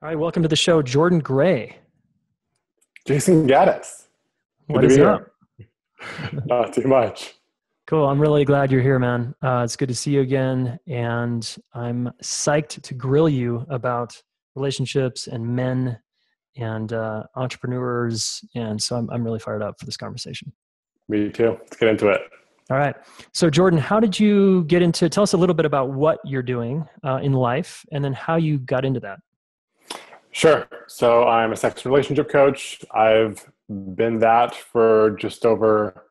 All right, welcome to the show, Jordan Gray. Jason Gaddis. Good What to be is up? here. Not too much. Cool. I'm really glad you're here, man. It's good to see you again, and I'm psyched to grill you about relationships and men and entrepreneurs, and so I'm really fired up for this conversation. Me too. Let's get into it. All right. So, Jordan, how did you get into? Tell us a little bit about what you're doing in life, and then how you got into that. Sure. So I'm a sex and relationship coach. I've been that for just over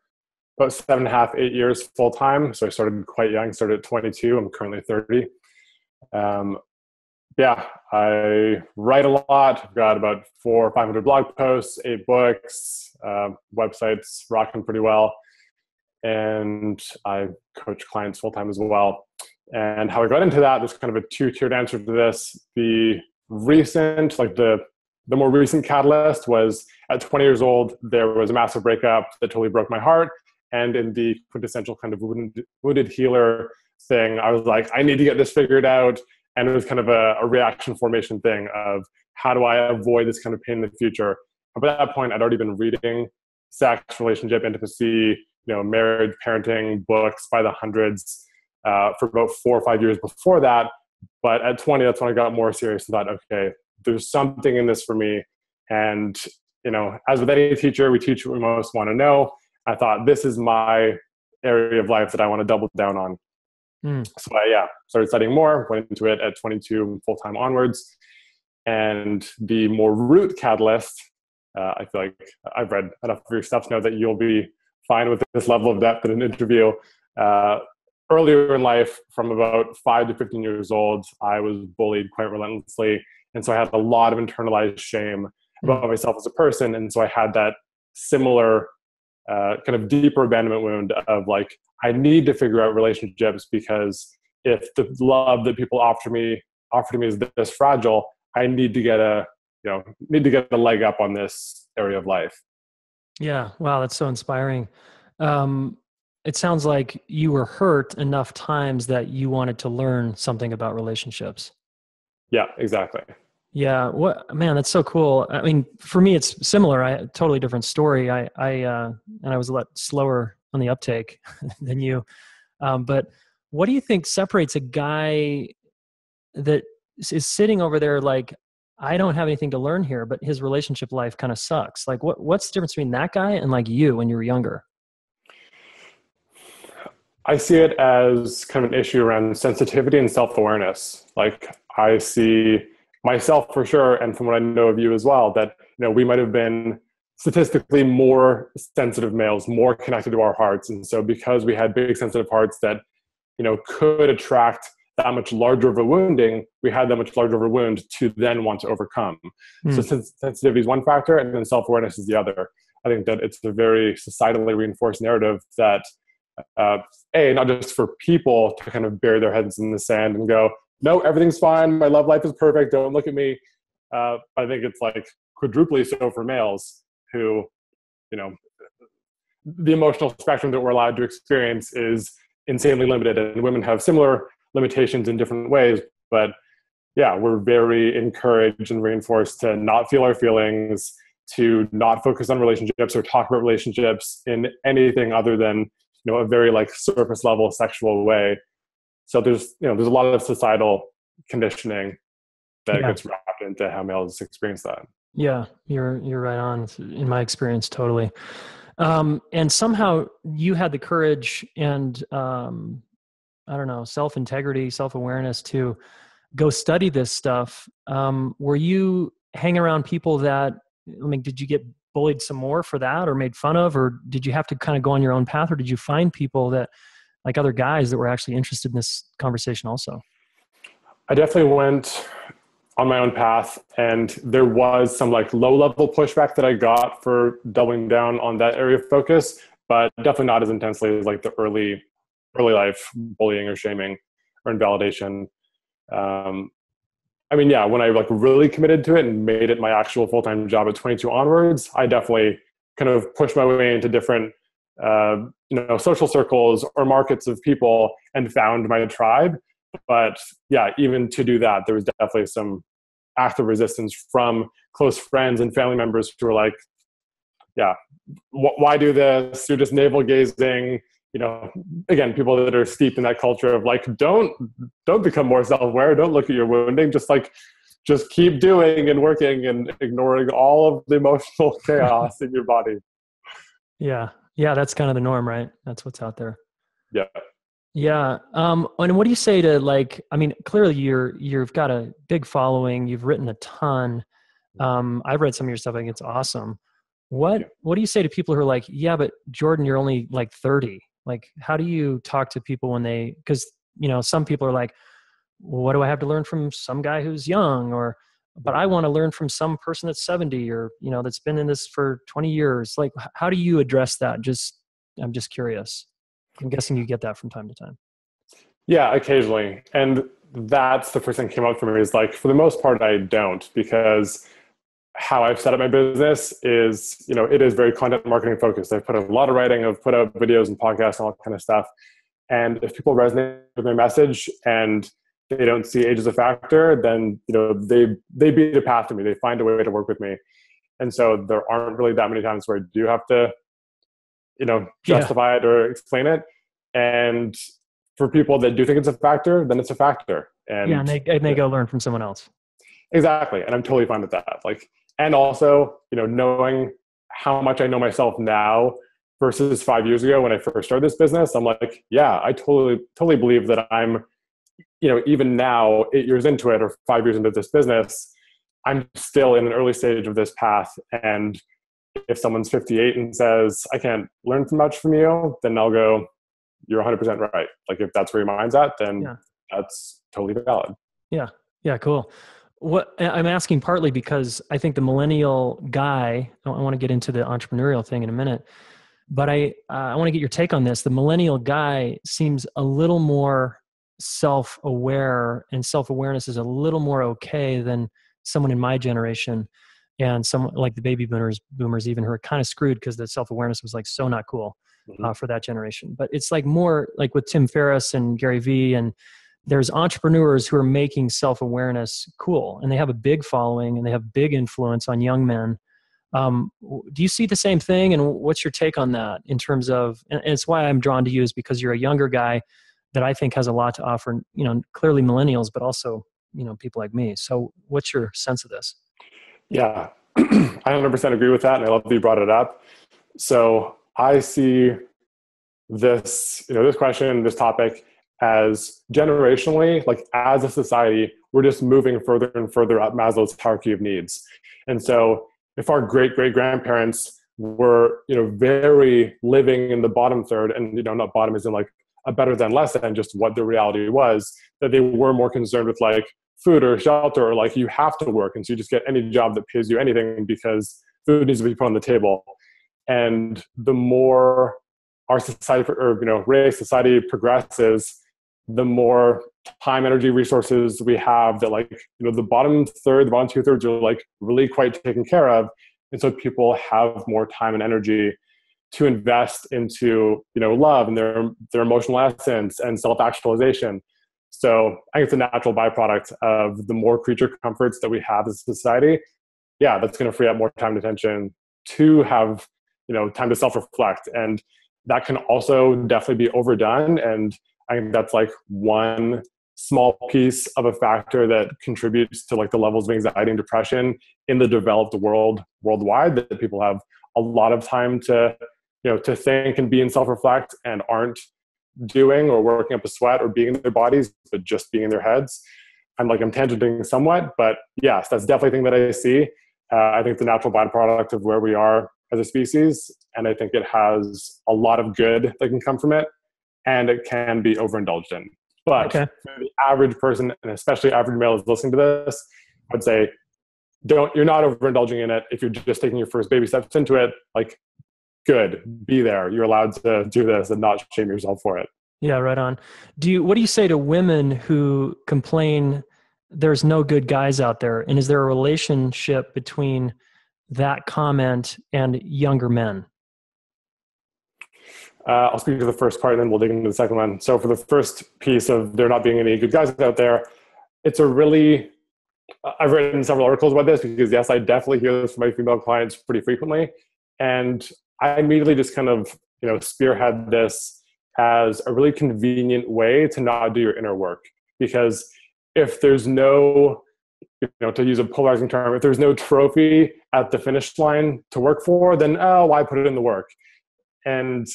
about 7.5, 8 years full time. So I started quite young, started at 22. I'm currently 30. Um, yeah, I write a lot. I've got about 400 or 500 blog posts, 8 books, websites rocking pretty well. And I coach clients full time as well. And how I got into that, there's kind of a two-tiered answer to this. The more recent catalyst was at 20 years old, there was a massive breakup that totally broke my heart. And in the quintessential kind of wounded healer thing, I was like, I need to get this figured out. And it was kind of a reaction formation thing of how do I avoid this kind of pain in the future? And by that point, I'd already been reading sex, relationship, intimacy, marriage, parenting books by the hundreds for about 4 or 5 years before that. But at 20, that's when I got more serious and thought, okay, there's something in this for me. And, as with any teacher, we teach what we most want to know. I thought, this is my area of life that I want to double down on. So I started studying more, went into it at 22 full-time onwards. And the more root catalyst, I feel like I've read enough of your stuff to know that you'll be fine with this level of depth in an interview. Earlier in life, from about 5 to 15 years old, I was bullied quite relentlessly. And so I had a lot of internalized shame about myself as a person. And so I had that similar kind of deeper abandonment wound of like, I need to figure out relationships because if the love that people offer to me is this fragile, I need to get a leg up on this area of life. Yeah. Wow. That's so inspiring. It sounds like you were hurt enough times that you wanted to learn something about relationships. Yeah, exactly. Yeah. Man, that's so cool. I mean, for me, it's similar. Totally different story. And I was a lot slower on the uptake than you. But what do you think separates a guy that is sitting over there like, I don't have anything to learn here, but his relationship life kind of sucks? Like, what's the difference between that guy and like you when you were younger? I see it as kind of an issue around sensitivity and self-awareness. Like I see myself for sure, and from what I know of you as well, that we might have been statistically more sensitive males, more connected to our hearts. And so because we had big sensitive hearts that could attract that much larger of a wounding, we had that much larger of a wound to then want to overcome. So sensitivity is one factor, and then self-awareness is the other. I think that it's a very societally reinforced narrative that not just for people to kind of bury their heads in the sand and go, no, everything's fine, my love life is perfect, don't look at me. I think it's like quadruply so for males who, the emotional spectrum that we're allowed to experience is insanely limited, and women have similar limitations in different ways. But yeah, we're very encouraged and reinforced to not feel our feelings, to not focus on relationships or talk about relationships in anything other than a very like surface level sexual way. So there's a lot of societal conditioning that gets wrapped into how males experience that. Yeah, you're right on. In my experience, totally. And somehow you had the courage and self-integrity, self-awareness to go study this stuff. Were you hanging around people that, did you get bullied some more for that or made fun of, or did you have to kind of go on your own path, or did you find people that, like other guys, that were actually interested in this conversation also? I definitely went on my own path, and there was some like low level pushback that I got for doubling down on that area of focus, but definitely not as intensely as like the early life bullying or shaming or invalidation. When I like really committed to it and made it my actual full-time job at 22 onwards, I definitely kind of pushed my way into different, social circles or markets of people and found my tribe. But yeah, even to do that, there was definitely some active resistance from close friends and family members who are like, yeah, why do this? You're just navel gazing. Again, people that are steeped in that culture of like, don't become more self-aware. Don't look at your wounding. Just keep doing and working and ignoring all of the emotional chaos in your body. Yeah. Yeah. That's kind of the norm, right? That's what's out there. Yeah. Yeah. And what do you say to like, I mean, clearly you've got a big following. You've written a ton. I've read some of your stuff. I think it's awesome. What do you say to people who are like, yeah, but Jordan, you're only like 30. Like, how do you talk to people when because, some people are like, well, what do I have to learn from some guy who's young but I want to learn from some person that's 70 or, that's been in this for 20 years. Like, how do you address that? I'm just curious. I'm guessing you get that from time to time. Yeah, occasionally. And that's the first thing that came up for me is like, for the most part, I don't, because how I've set up my business is, it is very content marketing focused. I've put a lot of writing, I've put out videos and podcasts and all that kind of stuff. And if people resonate with my message and they don't see age as a factor, then, they beat a path to me. They find a way to work with me. And so there aren't really that many times where I do have to, justify it or explain it. And for people that do think it's a factor, then it's a factor. And they go learn from someone else. Exactly. And I'm totally fine with that. Like, and also, knowing how much I know myself now versus 5 years ago when I first started this business, I'm like, yeah, I totally believe that I'm, even now, 8 years into it or 5 years into this business, I'm still in an early stage of this path. And if someone's 58 and says, I can't learn much from you, then I'll go, you're 100% right. Like, if that's where your mind's at, then that's totally valid. Yeah. Yeah. Cool. What I'm asking partly because I think the millennial guy, I want to get into the entrepreneurial thing in a minute, but I want to get your take on this. The millennial guy seems a little more self-aware, and self-awareness is a little more okay than someone in my generation. And someone like the baby boomers even, who are kind of screwed because the self-awareness was like so not cool for that generation. But it's like more like with Tim Ferriss and Gary Vee, and there's entrepreneurs who are making self-awareness cool, and they have a big following and they have big influence on young men. Do you see the same thing? And what's your take on that in terms of, and it's why I'm drawn to you is because you're a younger guy that I think has a lot to offer, clearly millennials, but also, people like me. So what's your sense of this? Yeah, I 100% agree with that. And I love that you brought it up. So I see this, this question, this topic as generationally, like as a society, we're just moving further and further up Maslow's hierarchy of needs. And so if our great-great-grandparents were, very living in the bottom third, and, not bottom as in like a better than less than, just what the reality was, that they were more concerned with like food or shelter, or like you have to work. And so you just get any job that pays you anything because food needs to be put on the table. And the more our society or, race society progresses, the more time, energy, resources we have that like, the bottom third, the bottom 2/3 are like really quite taken care of. And so people have more time and energy to invest into, love and their emotional essence and self-actualization. So I think it's a natural byproduct of the more creature comforts that we have as a society. Yeah, that's going to free up more time and attention to have, time to self-reflect. And that can also definitely be overdone. And I think that's like one small piece of a factor that contributes to like the levels of anxiety and depression in the developed world worldwide, that people have a lot of time to, to think and be and self-reflect and aren't doing or working up a sweat or being in their bodies, but just being in their heads. I'm tangenting somewhat, but yes, that's definitely a thing that I see. I think it's a natural byproduct of where we are as a species. And I think it has a lot of good that can come from it, and it can be overindulged in. But for the average person, and especially average male is listening to this, I would say, you're not overindulging in it. If you're just taking your first baby steps into it, like, good, be there. You're allowed to do this and not shame yourself for it. Yeah, right on. What do you say to women who complain there's no good guys out there? And is there a relationship between that comment and younger men? I'll speak to the first part and then we'll dig into the second one. So for the first piece of there not being any good guys out there, it's a really I've written several articles about this because yes, I definitely hear this from my female clients pretty frequently. And I immediately just kind of, spearhead this as a really convenient way to not do your inner work. Because if there's no, to use a polarizing term, if there's no trophy at the finish line to work for, then, why put it in the work? And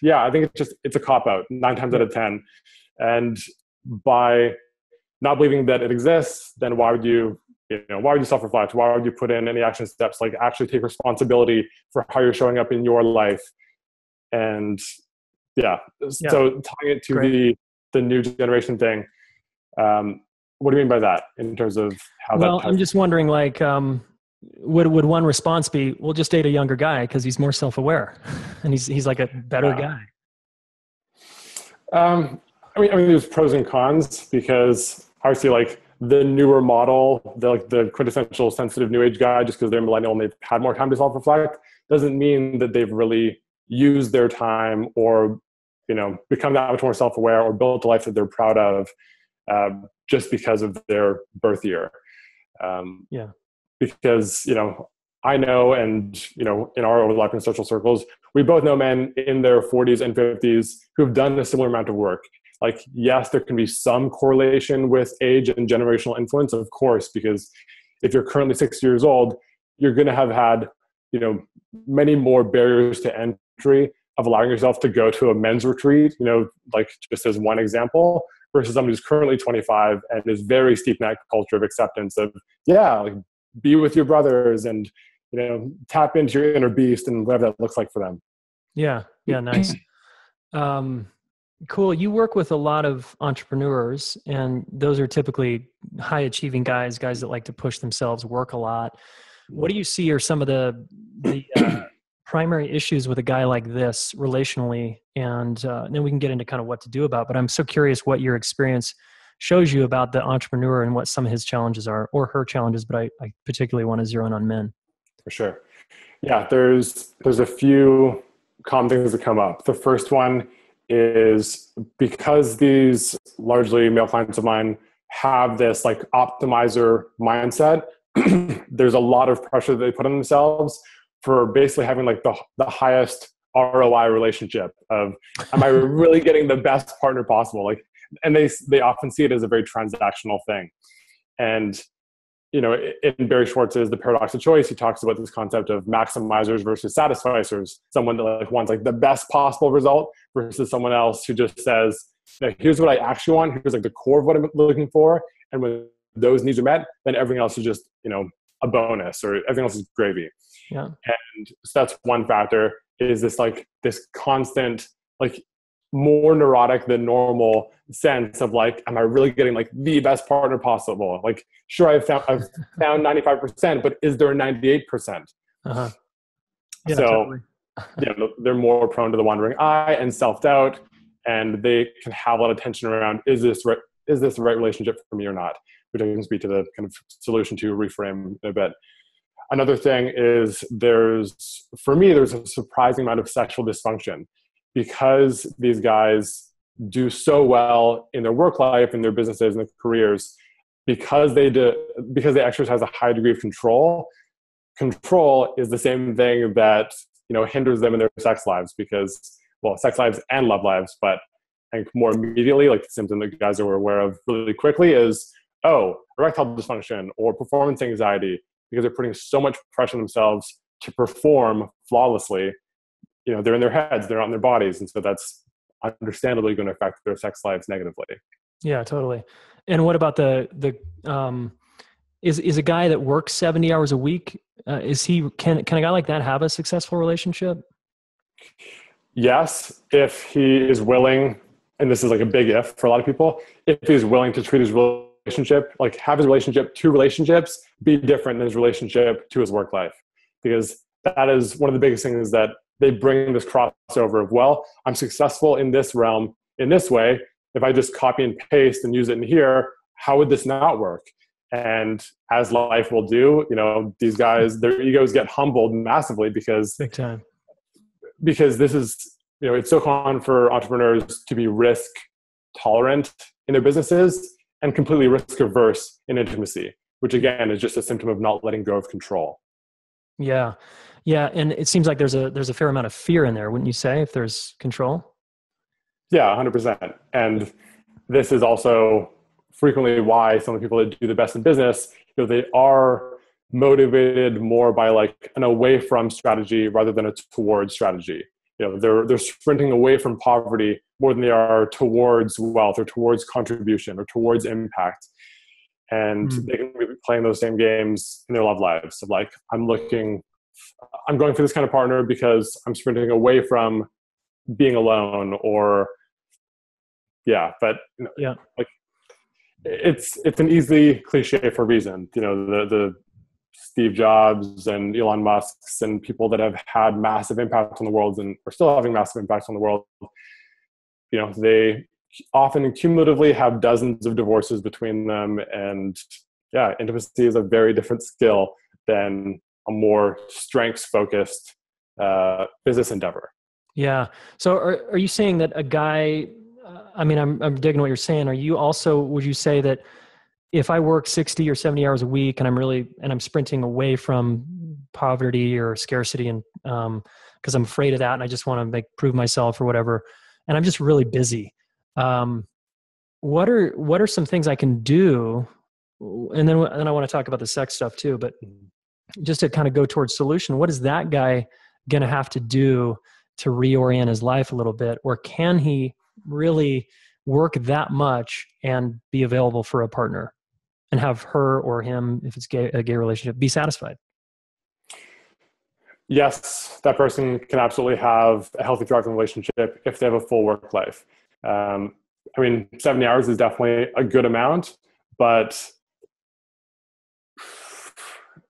yeah, I think it's a cop out 9 times out of 10. And by not believing that it exists, then why would you self-reflect? Why would you put in any action steps, like actually take responsibility for how you're showing up in your life? And so tying it to the new generation thing, what do you mean by that in terms of how that? I'm just wondering, like, would one response be, we'll just date a younger guy because he's more self-aware and he's like a better guy? I mean, there's pros and cons because obviously, like the newer model, the quintessential sensitive new age guy, just because they're millennial and they've had more time to self-reflect, doesn't mean that they've really used their time or, become that much more self-aware or built a life that they're proud of, just because of their birth year. Because, I know, and, in our overlapping social circles, we both know men in their 40s and 50s who've done a similar amount of work. Like, yes, there can be some correlation with age and generational influence, of course, because if you're currently 60 years old, you're going to have had, many more barriers to entry of allowing yourself to go to a men's retreat, like just as one example, versus somebody who's currently 25 and is very steep in that culture of acceptance of, like, be with your brothers and, tap into your inner beast and whatever that looks like for them. Yeah. Nice. Cool. You work with a lot of entrepreneurs, and those are typically high achieving guys that like to push themselves, work a lot. What do you see are some of the primary issues with a guy like this relationally? And then we can get into kind of what to do about, but I'm so curious what your experience shows you about the entrepreneur and what some of his challenges are, or her challenges, but I particularly want to zero in on men. For sure. Yeah, there's a few common things that come up. The first one is because these largely male clients of mine have this like optimizer mindset, there's a lot of pressure that they put on themselves for basically having like the highest ROI relationship of, am I really getting the best partner possible? Like, and they often see it as a very transactional thing. And, in Barry Schwartz's The Paradox of Choice, he talks about this concept of maximizers versus satisficers. Someone that like wants like the best possible result versus someone else who just says, here's what I actually want. Here's like the core of what I'm looking for. And when those needs are met, then everything else is just, a bonus, or everything else is gravy. Yeah. And so that's one factor, is this constant, like more neurotic than normal sense of like, am I really getting like the best partner possible? Like, sure, I've found 95%, but is there a 98%? Uh-huh. Yeah, so totally. They're more prone to the wandering eye and self-doubt, and they can have a lot of tension around, is this the right relationship for me or not? Which I can speak to the kind of solution to reframe in a bit. Another thing is there's a surprising amount of sexual dysfunction because these guys do so well in their work life, in their businesses, and their careers, because they exercise a high degree of control. Control is the same thing that hinders them in their sex lives, because sex lives and love lives, but I think more immediately, like the symptom that guys are aware of really quickly is, erectile dysfunction or performance anxiety, because they're putting so much pressure on themselves to perform flawlessly. They're in their heads, they're not in their bodies. And so that's understandably going to affect their sex lives negatively. Yeah, totally. And what about is a guy that works 70 hours a week, can a guy like that have a successful relationship? Yes, if he is willing, and this is like a big if for a lot of people, if he's willing to treat his relationship, like have his relationship to relationships be different than his relationship to his work life. Because that is one of the biggest things, that they bring this crossover of, I'm successful in this realm in this way. If I just copy and paste and use it in here, how would this not work? And as life will do, these guys, their egos get humbled massively because big time. Because this is, it's so common for entrepreneurs to be risk tolerant in their businesses. and completely risk averse in intimacy, which again is just a symptom of not letting go of control. Yeah. Yeah. And it seems like there's a fair amount of fear in there, wouldn't you say, if there's control? Yeah, 100%. And this is also frequently why some of the people that do the best in business, they are motivated more by like an away from strategy rather than a towards strategy. They're sprinting away from poverty more than they are towards wealth or towards contribution or towards impact. And they can be playing those same games in their love lives of like, I'm going for this kind of partner because I'm sprinting away from being alone, or but like it's an easy cliche for a reason. The Steve Jobs and Elon Musk's and people that have had massive impact on the world and are still having massive impact on the world, they often cumulatively have dozens of divorces between them. And intimacy is a very different skill than a more strengths focused business endeavor. Yeah. So are you saying that a guy, I'm digging what you're saying. Would you say that if I work 60 or 70 hours a week and I'm sprinting away from poverty or scarcity and because I'm afraid of that and I just want to prove myself or whatever, and I'm just really busy, what are some things I can do? And then I want to talk about the sex stuff too, but just to kind of go towards solution, what is that guy going to have to do to reorient his life a little bit? Or can he really work that much and be available for a partner and have her or him, if it's a gay relationship, be satisfied? Yes, that person can absolutely have a healthy, thriving relationship if they have a full work life. 70 hours is definitely a good amount, but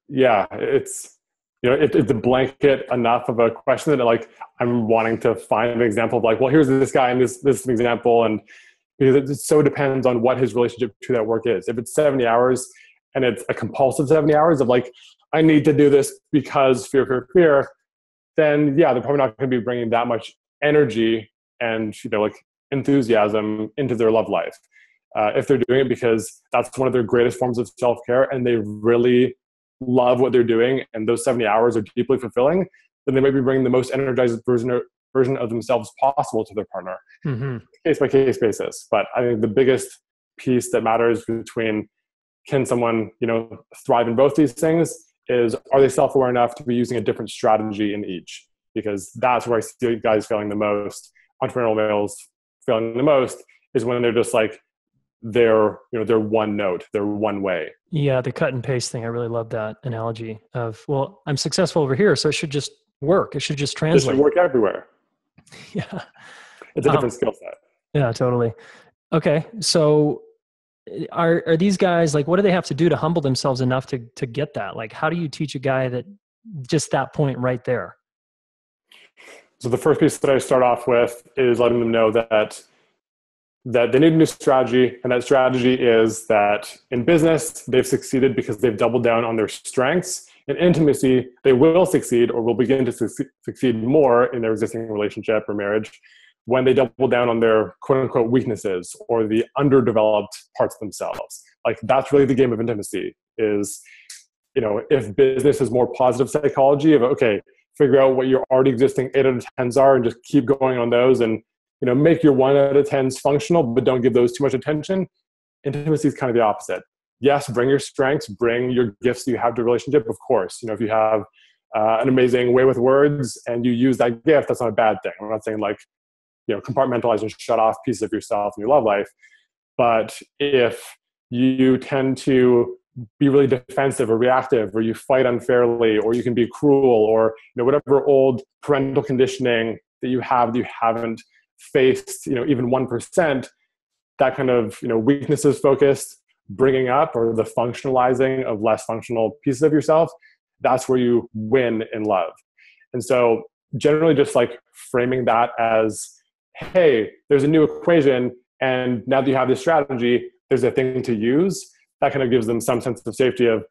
it's a blanket enough of a question that like I'm wanting to find an example of like, well, here's this guy and this is an example, and because it so depends on what his relationship to that work is. If it's 70 hours and it's a compulsive 70 hours of like, I need to do this because fear, then they're probably not going to be bringing that much energy and like enthusiasm into their love life. If they're doing it because that's one of their greatest forms of self-care and they really love what they're doing and those 70 hours are deeply fulfilling, then they might be bringing the most energized version of themselves possible to their partner. Case by case basis. But I think the biggest piece that matters between can someone thrive in both these things is, are they self-aware enough to be using a different strategy in each? Because that's where I see guys failing the most, entrepreneurial males failing the most, is when they're just like, they're one note, they're one way. Yeah, the cut and paste thing. I really love that analogy of, well, I'm successful over here, so it should just work. It should just translate. It should work everywhere. Yeah. It's a different skill set. Yeah, totally. Okay. So are these guys, like, what do they have to do to humble themselves enough to get that? Like, how do you teach a guy that just that point right there? So the first piece that I start off with is letting them know that they need a new strategy. And that strategy is that in business, they've succeeded because they've doubled down on their strengths. In intimacy, they will succeed or will begin to succeed more in their existing relationship or marriage when they double down on their quote unquote weaknesses or the underdeveloped parts of themselves. Like that's really the game of intimacy is, if business is more positive psychology of, okay, figure out what your already existing 8 out of 10s are and just keep going on those and, make your 1 out of 10s functional, but don't give those too much attention. Intimacy is kind of the opposite. Yes, bring your strengths, bring your gifts that you have to a relationship, of course. If you have an amazing way with words and you use that gift, that's not a bad thing. I'm not saying like, compartmentalize and shut off pieces of yourself in your love life. But if you tend to be really defensive or reactive, or you fight unfairly, or you can be cruel, or whatever old parental conditioning that you haven't faced, even 1%, that kind of weaknesses focused bringing up or the functionalizing of less functional pieces of yourself, that's where you win in love. And so generally just like framing that as, hey, there's a new equation, and now that you have this strategy, there's a thing to use. That kind of gives them some sense of safety of,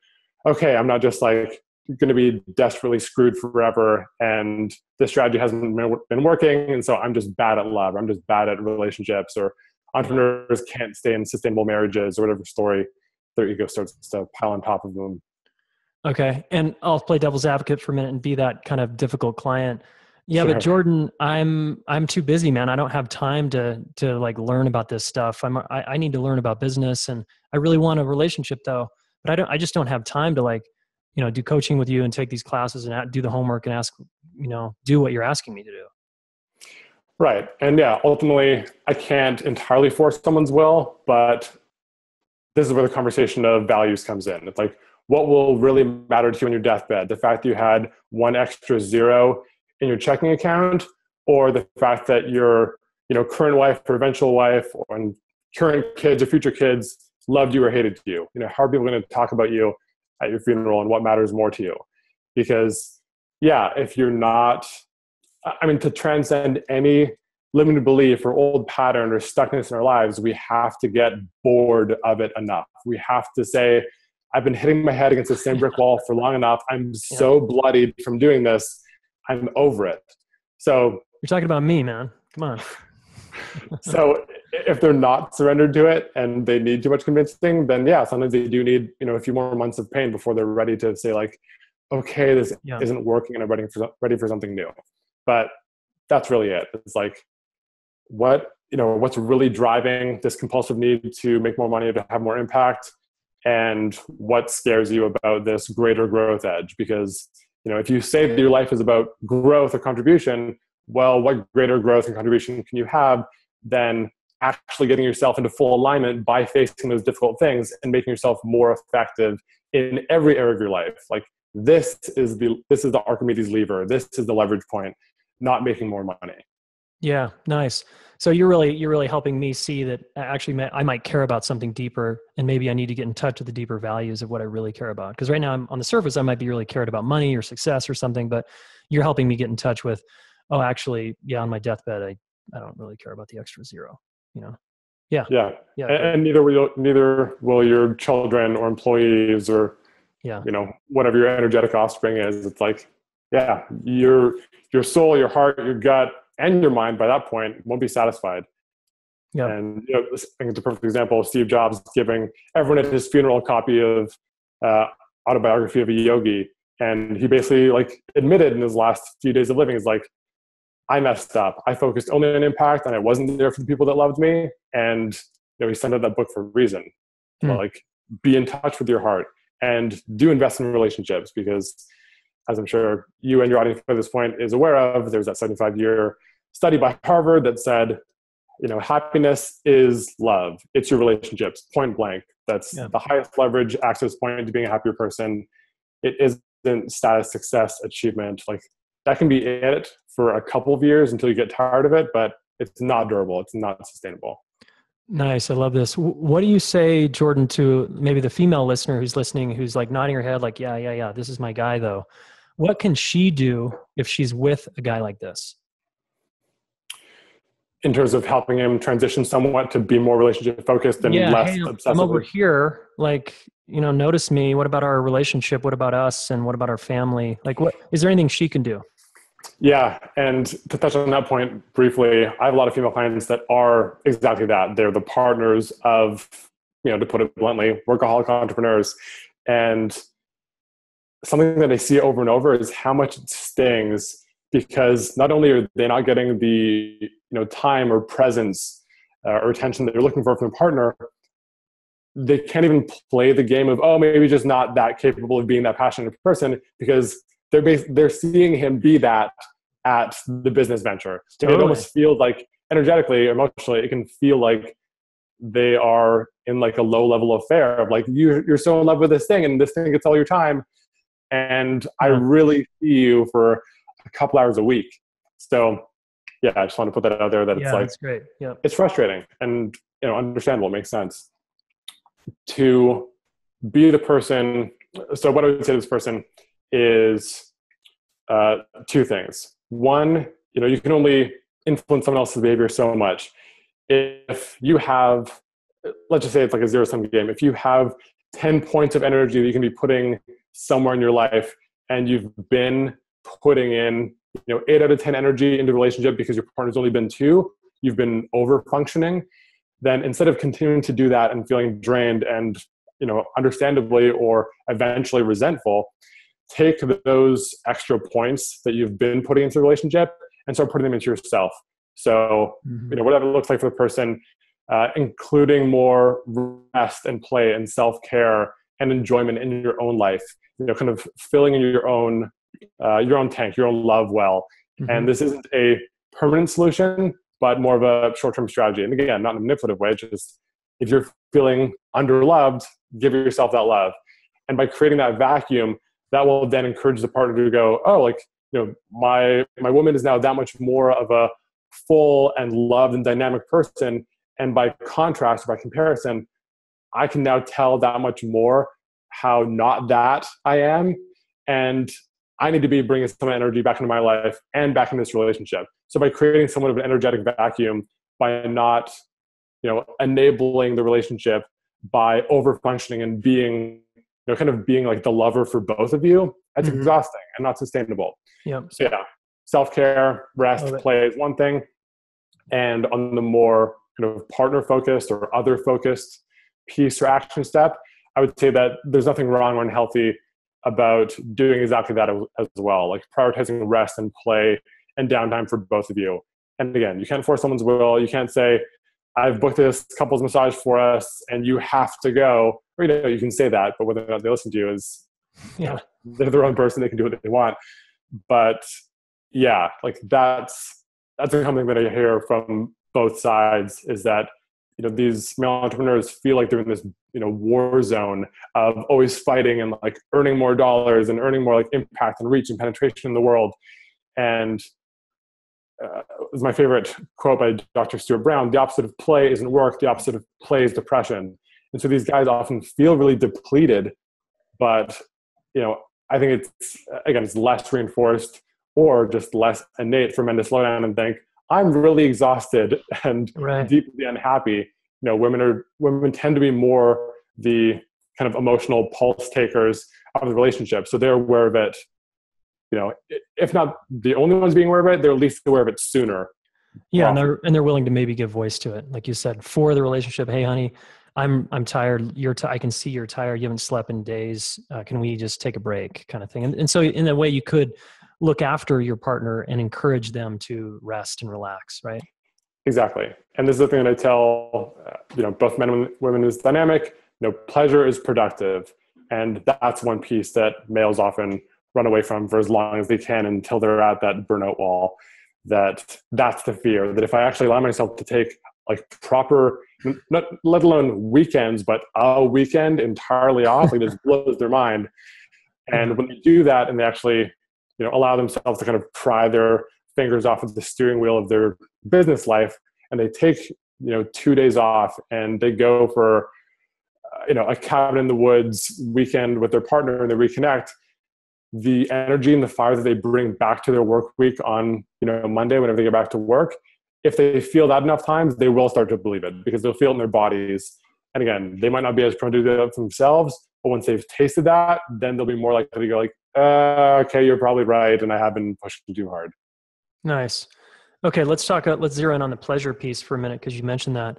okay, I'm not just like going to be desperately screwed forever and the strategy hasn't been working, and so I'm just bad at love, or I'm just bad at relationships, or entrepreneurs can't stay in sustainable marriages or whatever story their ego starts to pile on top of them. Okay. And I'll play devil's advocate for a minute and be that kind of difficult client. Yeah, but Sure. Jordan, I'm too busy, man. I don't have time to like learn about this stuff. I need to learn about business, and I really want a relationship though. But I just don't have time to like, do coaching with you and take these classes and do the homework and ask, do what you're asking me to do. Right. And yeah, ultimately I can't entirely force someone's will, but this is where the conversation of values comes in. It's like, what will really matter to you on your deathbed? The fact that you had one extra zero in your checking account, or the fact that your current wife or eventual wife or current kids or future kids loved you or hated you? How are people going to talk about you at your funeral, and what matters more to you? Because yeah, if you're not, to transcend any limited belief or old pattern or stuckness in our lives, we have to get bored of it enough. We have to say, I've been hitting my head against the same brick wall for long enough. I'm so bloodied from doing this. I'm over it. So you're talking about me, man. Come on. So if they're not surrendered to it and they need too much convincing, then yeah, sometimes they do need, a few more months of pain before they're ready to say like, okay, this isn't working and I'm ready for something new. But that's really it. It's like, what's really driving this compulsive need to make more money, to have more impact, and what scares you about this greater growth edge? Because, if you say that your life is about growth or contribution, well, what greater growth and contribution can you have than actually getting yourself into full alignment by facing those difficult things and making yourself more effective in every area of your life? Like, this is the Archimedes lever. This is the leverage point, not making more money. Yeah, nice. So you're really helping me see that actually I might care about something deeper, and maybe I need to get in touch with the deeper values of what I really care about. Because right now I'm on the surface, I might be really cared about money or success or something, but you're helping me get in touch with, oh, actually, yeah, on my deathbed, I don't really care about the extra zero, Yeah. And neither will your children or employees or, whatever your energetic offspring is. It's like, yeah, your soul, your heart, your gut, and your mind by that point won't be satisfied. Yeah. And I think it's a perfect example of Steve Jobs giving everyone at his funeral a copy of Autobiography of a Yogi, and he basically admitted in his last few days of living, is like, I messed up. I focused only on impact, and I wasn't there for the people that loved me. And he sent out that book for a reason. Be in touch with your heart and do invest in relationships, because, as I'm sure you and your audience at this point is aware of, there's that 75-year study by Harvard that said, happiness is love. It's your relationships, point blank. That's the highest leverage access point to being a happier person. It isn't status, success, achievement. That can be it for a couple of years until you get tired of it, but it's not durable. It's not sustainable. Nice. I love this. What do you say, Jordan, to maybe the female listener who's listening, who's nodding her head like, yeah, this is my guy though. What can she do if she's with a guy like this? In terms of helping him transition somewhat to be more relationship focused and less obsessive. I'm over here. Notice me. What about our relationship? What about us? And what about our family? What is there anything she can do? Yeah. And to touch on that point briefly, I have a lot of female clients that are exactly that. They're the partners of, to put it bluntly, workaholic entrepreneurs. And something that I see over and over is how much it stings, because not only are they not getting the time or presence or attention that they're looking for from a partner, they can't even play the game of, oh, maybe just not that capable of being that passionate person, because they're seeing him be that at the business venture. Totally. It almost feels like energetically, emotionally, it can feel like they are in a low level affair of you're so in love with this thing and this thing gets all your time. And I really see you for a couple hours a week. So yeah, I just want to put that out there that it's great. Yeah. It's frustrating and, understandable. It makes sense to be the person. So what I would say to this person is two things. One, you can only influence someone else's behavior so much. If you have, let's just say it's like a zero-sum game. If you have 10 points of energy that you can be putting somewhere in your life, and you've been putting in 8 out of 10 energy into the relationship because your partner's only been 2, you've been over functioning, then instead of continuing to do that and feeling drained and, understandably or eventually resentful, take those extra points that you've been putting into the relationship and start putting them into yourself. So, whatever it looks like for the person, including more rest and play and self-care and enjoyment in your own life, kind of filling in your own tank, your own love well. And this isn't a permanent solution, but more of a short-term strategy. And again, not in a manipulative way, just if you're feeling underloved, give yourself that love. And by creating that vacuum, that will then encourage the partner to go, oh, like, my woman is now that much more of a full and loved and dynamic person. And by contrast, by comparison, I can now tell that much more how not that I am. And I need to be bringing some energy back into my life and back in this relationship. So by creating somewhat of an energetic vacuum, by not, enabling the relationship, by over functioning and being, kind of being like the lover for both of you, that's exhausting and not sustainable. So yeah, self-care, rest, play is one thing. And on the more kind of partner focused or other focused piece or action step, I would say that there's nothing wrong or unhealthy about doing exactly that as well, like prioritizing rest and play and downtime for both of you. And again, you can't force someone's will. You can't say, I've booked this couples massage for us and you have to go. Or, you can say that, but whether or not they listen to you is, they're their own person. They can do what they want. But yeah, like that's something that I hear from both sides, is that, these male entrepreneurs feel like they're in this, war zone of always fighting and like earning more dollars and earning more like impact and reach and penetration in the world. And is my favorite quote by Dr. Stuart Brown: the opposite of play isn't work, the opposite of play is depression. And so these guys often feel really depleted, but, I think it's less reinforced or just less innate for men to slow down and think, I'm really exhausted and deeply unhappy. Women tend to be more the kind of emotional pulse takers of the relationship. So they're aware of it, if not the only ones being aware of it, they're at least aware of it sooner. Yeah. And they're willing to maybe give voice to it. Like you said, for the relationship, hey honey, I'm tired. I can see you're tired. You haven't slept in days. Can we just take a break, kind of thing? And so in that way you could look after your partner and encourage them to rest and relax, right? Exactly. And this is the thing that I tell, both men and women is dynamic. Pleasure is productive. And that's one piece that males often run away from for as long as they can until they're at that burnout wall. That's the fear, that if I actually allow myself to take like proper, not let alone weekends, but a weekend entirely off, it just blows their mind. And when they do that and they actually, allow themselves to kind of pry their fingers off of the steering wheel of their business life, and they take 2 days off and they go for a cabin in the woods weekend with their partner and they reconnect, the energy and the fire that they bring back to their work week on Monday whenever they get back to work, if they feel that enough times, they will start to believe it because they'll feel it in their bodies. And again, they might not be as prone to do that for themselves, but once they've tasted that, then they'll be more likely to go like, okay, you're probably right, and I have been pushing too hard. Nice. Okay, let's zero in on the pleasure piece for a minute, because you mentioned that.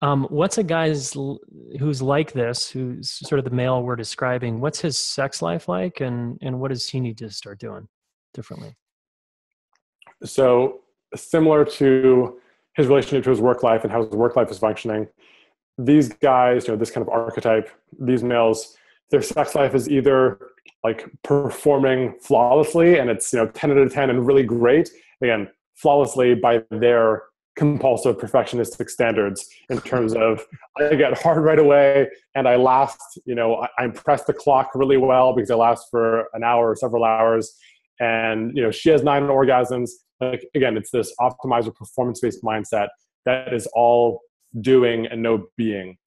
What's a guy who's like this, who's sort of the male we're describing, what's his sex life like, and what does he need to start doing differently? So similar to his relationship to his work life and how his work life is functioning, these guys, this kind of archetype, these males, their sex life is either like performing flawlessly and it's 10 out of 10 and really great, again, flawlessly by their compulsive perfectionistic standards, in terms of I get hard right away and I last, I press the clock really well because I last for an hour or several hours, and she has 9 orgasms. Like, again, it's this optimizer performance-based mindset that is all doing and no being.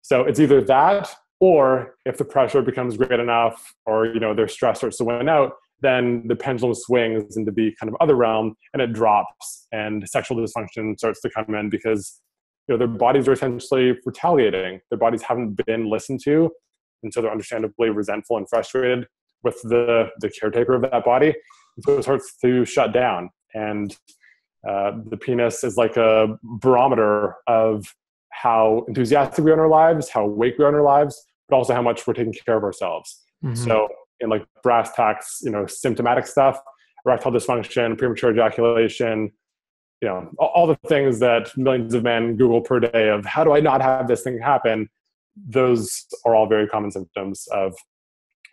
So it's either that, or if the pressure becomes great enough, or their stress starts to win out, then the pendulum swings into the kind of other realm and it drops, and sexual dysfunction starts to come in because their bodies are essentially retaliating. Their bodies haven't been listened to, and so they're understandably resentful and frustrated with the caretaker of that body. And so it starts to shut down, and the penis is like a barometer of how enthusiastic we are in our lives, how awake we are in our lives, but also how much we're taking care of ourselves. Mm-hmm. So in like brass tacks, symptomatic stuff, erectile dysfunction, premature ejaculation, all the things that millions of men Google per day of how do I not have this thing happen? Those are all very common symptoms of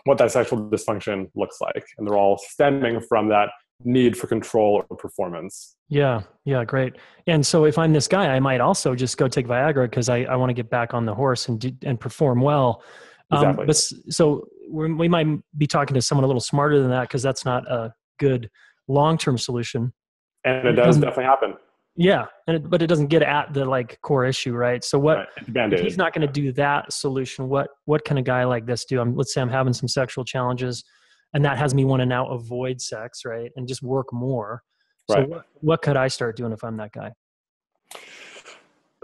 what that sexual dysfunction looks like. And they're all stemming from that need for control or performance. Yeah. Yeah. Great. And so if I'm this guy, I might also just go take Viagra because I want to get back on the horse and perform well. Exactly. But so we might be talking to someone a little smarter than that because that's not a good long-term solution. And it does definitely happen. Yeah. But it doesn't get at the like core issue, right? So what, right. if he's not going to do that solution, what can a guy like this do? Let's say I'm having some sexual challenges and that has me want to now avoid sex, right? And just work more. So right. what could I start doing if I'm that guy?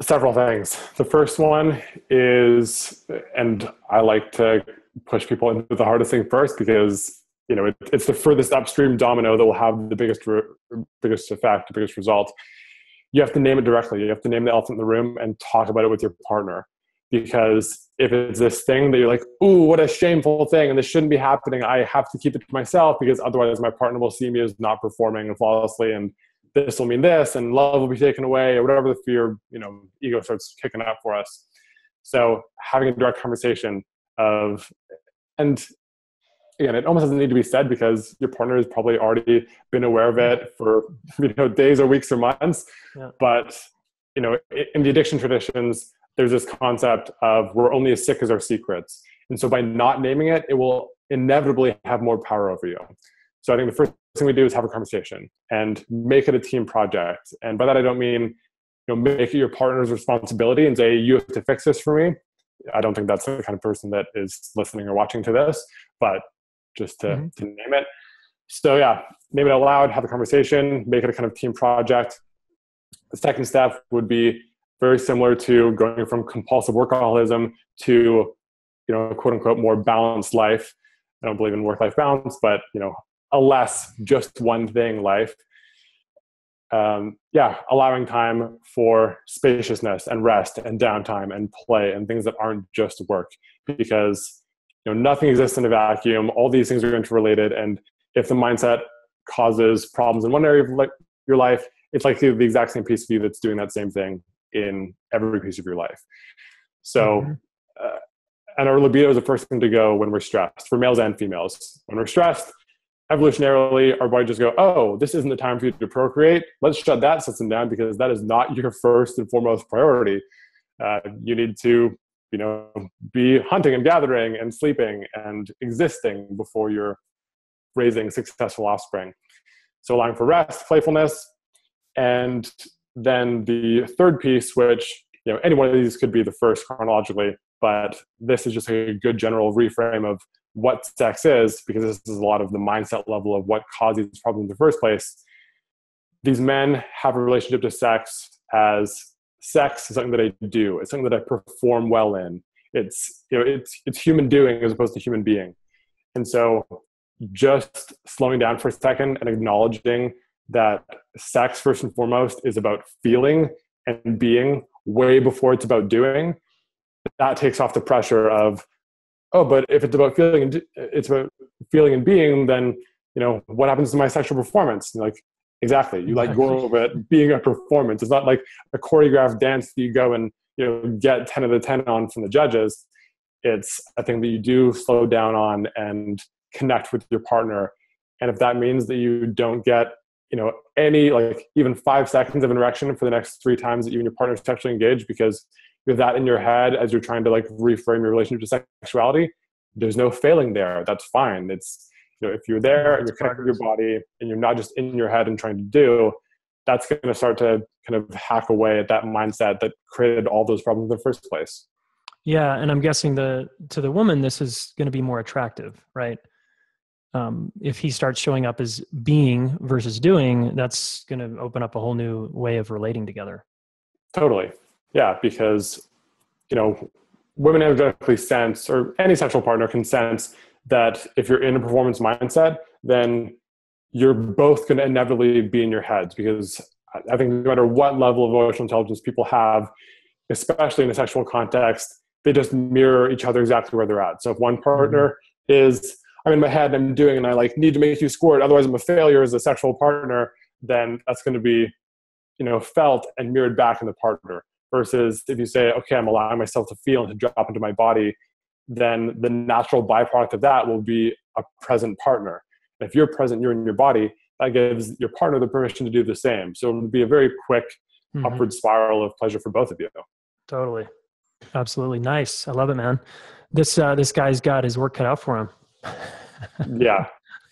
Several things. The first one is, and I like to push people into the hardest thing first because, it's the furthest upstream domino that will have the biggest effect, the biggest result. You have to name it directly. You have to name the elephant in the room and talk about it with your partner. Because if it's this thing that you're like, ooh, what a shameful thing, and this shouldn't be happening, I have to keep it to myself because otherwise my partner will see me as not performing flawlessly, and this will mean this, and love will be taken away, or whatever the fear, ego starts kicking up for us. So having a direct conversation of, and again, it almost doesn't need to be said because your partner has probably already been aware of it for days or weeks or months. Yeah. But in the addiction traditions, there's this concept of we're only as sick as our secrets. And so by not naming it, it will inevitably have more power over you. So I think the first thing we do is have a conversation and make it a team project. And by that, I don't mean, make it your partner's responsibility and say, you have to fix this for me. I don't think that's the kind of person that is listening or watching to this, but just to name it. So yeah, name it out loud, have a conversation, make it a kind of team project. The second step would be very similar to going from compulsive workaholism to, quote unquote, more balanced life. I don't believe in work-life balance, but, a less just one thing life. Allowing time for spaciousness and rest and downtime and play and things that aren't just work, because nothing exists in a vacuum. All these things are interrelated, and if the mindset causes problems in one area of your life, it's likely the exact same piece of you that's doing that same thing in every piece of your life. So, and our libido is the first thing to go when we're stressed, for males and females. When we're stressed, evolutionarily, our body just go, oh, this isn't the time for you to procreate. Let's shut that system down because that is not your first and foremost priority. You need to, be hunting and gathering and sleeping and existing before you're raising successful offspring. So allowing for rest, playfulness, and then the third piece, which, any one of these could be the first chronologically, but this is just a good general reframe of what sex is, because this is a lot of the mindset level of what caused these problems in the first place. These men have a relationship to sex as sex is something that I do. It's something that I perform well in. It's human doing as opposed to human being. And so just slowing down for a second and acknowledging that sex first and foremost is about feeling and being way before it's about doing, that takes off the pressure of, oh, but if it's about feeling and being, then, what happens to my sexual performance? Like, exactly. You like go over it being a performance. It's not like a choreographed dance that you go and, get 10 out of 10 on from the judges. It's a thing that you do slow down on and connect with your partner. And if that means that you don't get, any, like even 5 seconds of an erection for the next 3 times that you and your partner are sexually engaged because you have that in your head as you're trying to like reframe your relationship to sexuality, there's no failing there. That's fine. It's, if you're there and you're connected with your body and you're not just in your head and trying to do, that's going to start to kind of hack away at that mindset that created all those problems in the first place. Yeah. And I'm guessing to the woman, this is going to be more attractive, right? If he starts showing up as being versus doing, that's going to open up a whole new way of relating together. Totally. Yeah. Because, women energetically sense, or any sexual partner can sense, that if you're in a performance mindset, then you're both going to inevitably be in your heads, because I think no matter what level of emotional intelligence people have, especially in a sexual context, they just mirror each other exactly where they're at. So if one Mm-hmm. partner is, I'm in my head and I'm doing, and I like need to make you squirt, otherwise I'm a failure as a sexual partner, then that's going to be, felt and mirrored back in the partner. Versus if you say, okay, I'm allowing myself to feel and to drop into my body, then the natural byproduct of that will be a present partner. And if you're present, you're in your body, that gives your partner the permission to do the same. So it would be a very quick Mm-hmm. upward spiral of pleasure for both of you. Totally. Absolutely. Nice. I love it, man. This guy's got his work cut out for him. Yeah.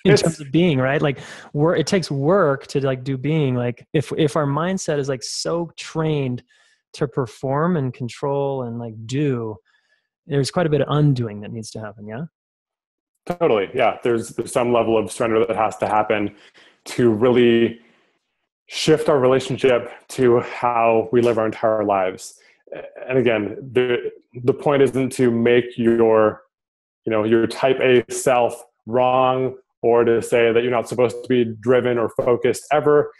In terms of being, right? Like it takes work to like do being. Like if our mindset is like so trained to perform and control and like do, there's quite a bit of undoing that needs to happen. Yeah. Totally. Yeah. There's some level of surrender that has to happen to really shift our relationship to how we live our entire lives. And again, the point isn't to make your type A self wrong, or to say that you're not supposed to be driven or focused ever.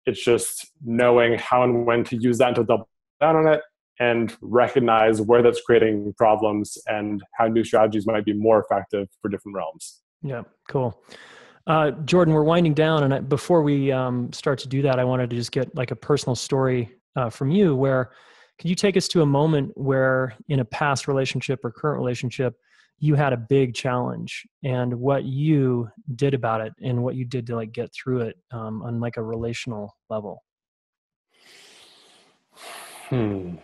It's just knowing how and when to use that and to double down on it and recognize where that's creating problems and how new strategies might be more effective for different realms. Yeah. Cool. Jordan, we're winding down, and before we start to do that, I wanted to just get like a personal story from you. Where could you take us to a moment where, in a past relationship or current relationship, you had a big challenge, and what you did about it, and what you did to like get through it on like a relational level? In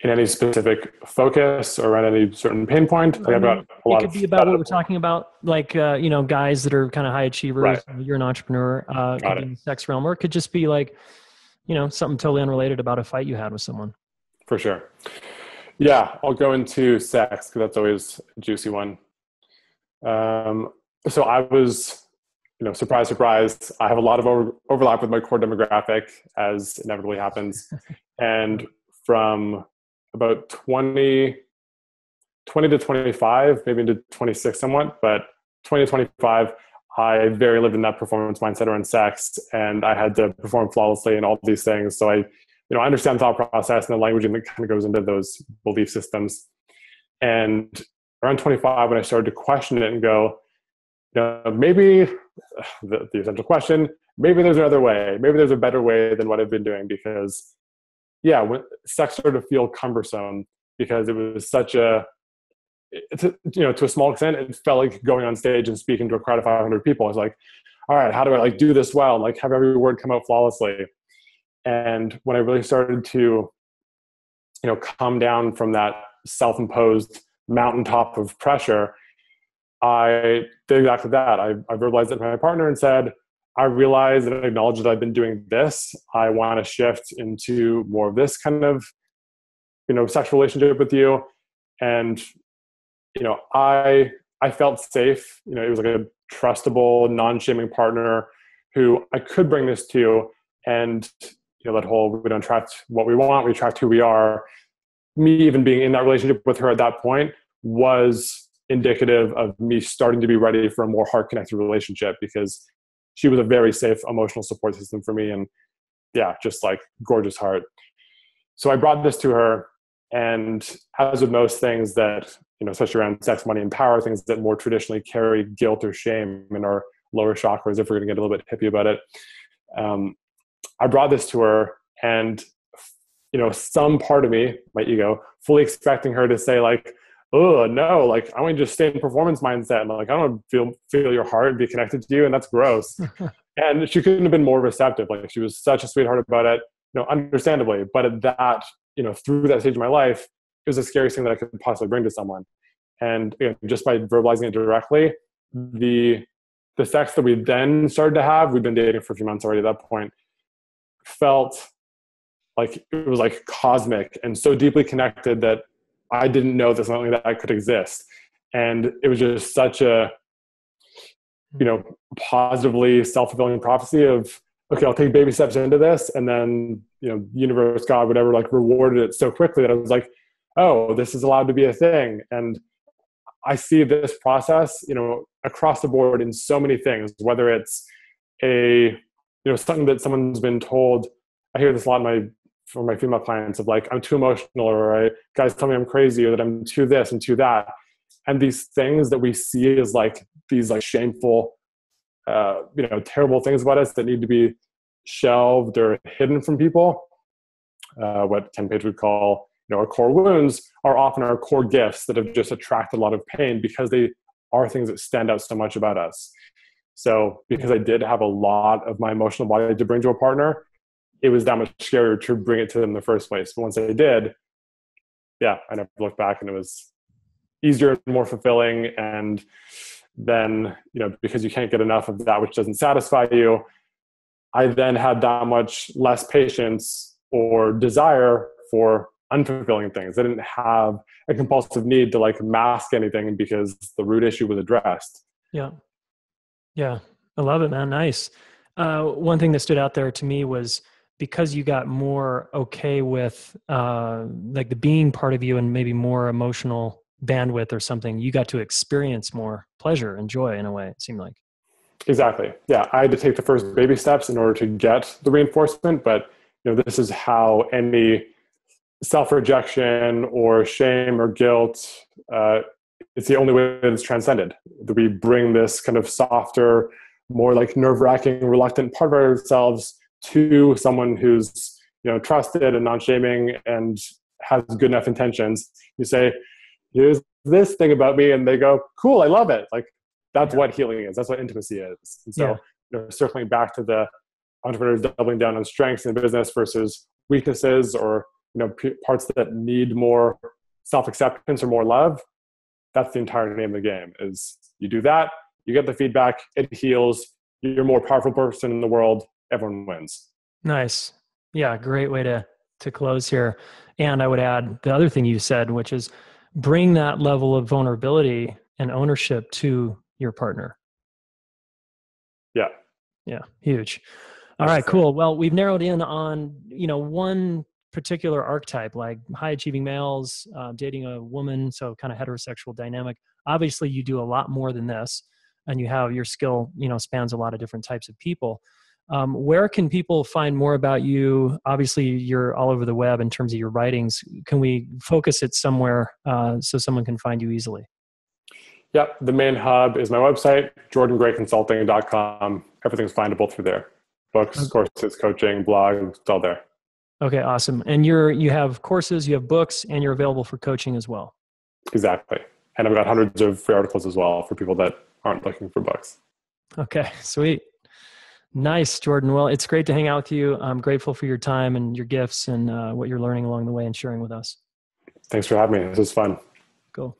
any specific focus or at any certain pain point? I mean, it could be about what we're talking about, like, guys that are kind of high achievers. Right. You're an entrepreneur, it could be in the sex realm, or it could just be like, something totally unrelated about a fight you had with someone. For sure. Yeah, I'll go into sex because that's always a juicy one. So I was, surprise, surprise, I have a lot of overlap with my core demographic, as inevitably happens. And from about 20 to 25, maybe into 26 somewhat, but 20 to 25, I very lived in that performance mindset around sex, and I had to perform flawlessly and all these things. So I understand the thought process and the language that kind of goes into those belief systems. And around 25, when I started to question it and go, maybe the essential question, maybe there's another way, maybe there's a better way than what I've been doing, because when sex started to feel cumbersome, because it was such to a small extent, it felt like going on stage and speaking to a crowd of 500 people. I was like, all right, how do I like do this well and like have every word come out flawlessly? And when I really started to, come down from that self-imposed mountaintop of pressure, I did exactly that. I verbalized it to my partner and said, I realize and acknowledge that I've been doing this. I want to shift into more of this kind of, sexual relationship with you. And, I felt safe. It was like a trustable, non-shaming partner who I could bring this to. And, that whole, we don't attract what we want, we attract who we are. Me even being in that relationship with her at that point was indicative of me starting to be ready for a more heart-connected relationship, because she was a very safe emotional support system for me. And just like gorgeous heart. So I brought this to her, and as with most things that, especially around sex, money, and power, things that more traditionally carry guilt or shame in our lower chakras, if we're going to get a little bit hippie about it, I brought this to her, and, some part of me, my ego, fully expecting her to say like, oh no, like I want you to stay in performance mindset. And like, I don't want to feel your heart and be connected to you. And that's gross. And she couldn't have been more receptive. Like she was such a sweetheart about it, understandably. But at that, through that stage of my life, it was the scariest thing that I could possibly bring to someone. And just by verbalizing it directly, the sex that we then started to have, we'd been dating for a few months already at that point, felt like it was like cosmic and so deeply connected that I didn't know that something like that could exist. And it was just such a, positively self-fulfilling prophecy of, okay, I'll take baby steps into this. And then, universe, God, whatever, like rewarded it so quickly that I was like, oh, this is allowed to be a thing. And I see this process, across the board in so many things, whether it's something that someone's been told. I hear this a lot in my for my female clients of like, I'm too emotional, or guys tell me I'm crazy, or that I'm too this and too that. And these things that we see as like these like shameful, terrible things about us that need to be shelved or hidden from people, what Ken Page would call, our core wounds, are often our core gifts that have just attracted a lot of pain because they are things that stand out so much about us. So because I did have a lot of my emotional body to bring to a partner, it was that much scarier to bring it to them in the first place. But once I did, I never looked back, and it was easier and more fulfilling. And then, because you can't get enough of that which doesn't satisfy you, I then had that much less patience or desire for unfulfilling things. I didn't have a compulsive need to like mask anything because the root issue was addressed. Yeah. Yeah. I love it, man. Nice. One thing that stood out there to me was because you got more okay with like the being part of you and maybe more emotional bandwidth or something, you got to experience more pleasure and joy in a way, it seemed like. Exactly. Yeah. I had to take the first baby steps in order to get the reinforcement, but this is how any self-rejection or shame or guilt, it's the only way that it's transcended. That we bring this kind of softer, more like nerve-wracking, reluctant part of ourselves to someone who's trusted and non-shaming and has good enough intentions. You say, here's this thing about me, and they go, cool, I love it. Like, that's what healing is. That's what intimacy is. And so circling back to the entrepreneurs doubling down on strengths in business versus weaknesses, or parts that need more self-acceptance or more love, that's the entire name of the game. Is you do that, you get the feedback, it heals, you're a more powerful person in the world, everyone wins. Nice. Yeah, great way to close here. And I would add the other thing you said, which is bring that level of vulnerability and ownership to your partner. Yeah. Yeah, huge. All right, cool. Well, we've narrowed in on, one particular archetype, like high achieving males, dating a woman, so kind of heterosexual dynamic. Obviously, you do a lot more than this, and you have your skill, spans a lot of different types of people. Where can people find more about you? Obviously, you're all over the web in terms of your writings. Can we focus it somewhere so someone can find you easily? Yep. The main hub is my website, jordangrayconsulting.com. Everything's findable through there. Books, courses, coaching, blog, it's all there. Okay, awesome. And you have courses, you have books, and you're available for coaching as well. Exactly. And I've got hundreds of free articles as well for people that aren't looking for books. Okay, sweet. Nice, Jordan. Well, it's great to hang out with you. I'm grateful for your time and your gifts and what you're learning along the way and sharing with us. Thanks for having me. This was fun. Cool.